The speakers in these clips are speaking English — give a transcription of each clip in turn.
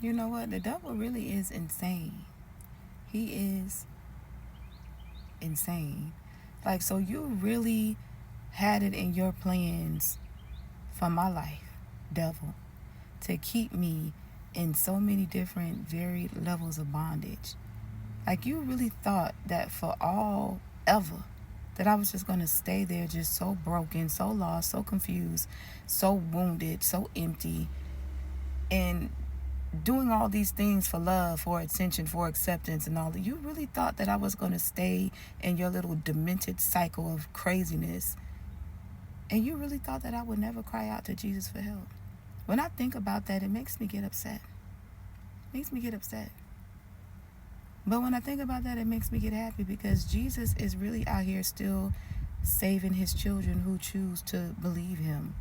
You know what? The devil really is insane. He is insane. Like, so you really had it in your plans for my life, devil, to keep me in so many different varied levels of bondage. Like, you really thought that for all ever that I was just going to stay there just so broken, so lost, so confused, so wounded, so empty, and doing all these things for love, for attention, for acceptance, and all that. You really thought that I was going to stay in your little demented cycle of craziness, and you really thought that I would never cry out to Jesus for help. When I think about that, it makes me get upset. It makes me get upset. But when I think about that, it makes me get happy because Jesus is really out here still saving his children who choose to believe him.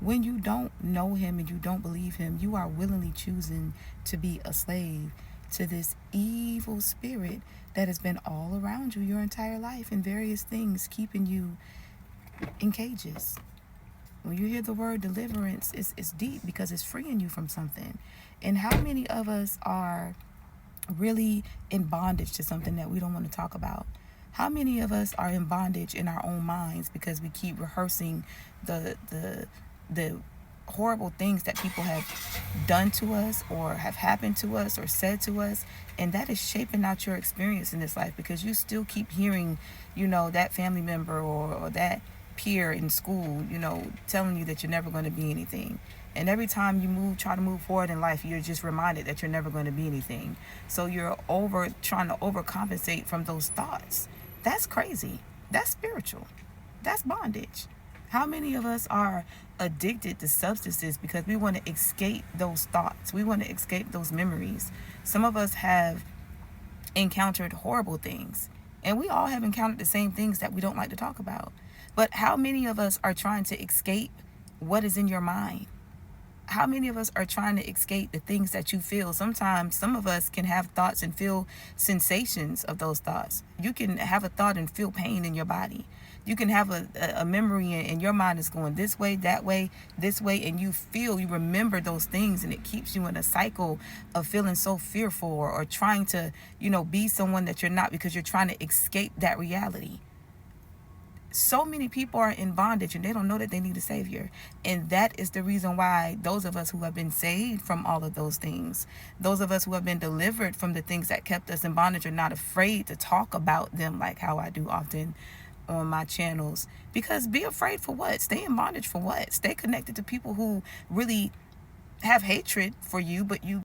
When you don't know him and you don't believe him, you are willingly choosing to be a slave to this evil spirit that has been all around you your entire life and various things keeping you in cages. When you hear the word deliverance, it's deep because it's freeing you from something. And how many of us are really in bondage to something that we don't want to talk about? How many of us are in bondage in our own minds because we keep rehearsing the horrible things that people have done to us or have happened to us or said to us, and that is shaping out your experience in this life because you still keep hearing, that family member or that peer in school, telling you that you're never going to be anything. And every time you try to move forward in life, you're just reminded that you're never going to be anything. So you're trying to overcompensate from those thoughts. That's crazy. That's spiritual. That's bondage. How many of us are addicted to substances because we want to escape those thoughts? We want to escape those memories. Some of us have encountered horrible things, and we all have encountered the same things that we don't like to talk about. But how many of us are trying to escape what is in your mind? How many of us are trying to escape the things that you feel? Sometimes some of us can have thoughts and feel sensations of those thoughts. You can have a thought and feel pain in your body. You can have a memory and your mind is going this way, that way, this way, and you remember those things, and it keeps you in a cycle of feeling so fearful or trying to, be someone that you're not because you're trying to escape that reality. So many people are in bondage and they don't know that they need a savior. And that is the reason why those of us who have been saved from all of those things, those of us who have been delivered from the things that kept us in bondage, are not afraid to talk about them like how I do often on my channels. Because be afraid for what? Stay in bondage for what? Stay connected to people who really have hatred for you, but you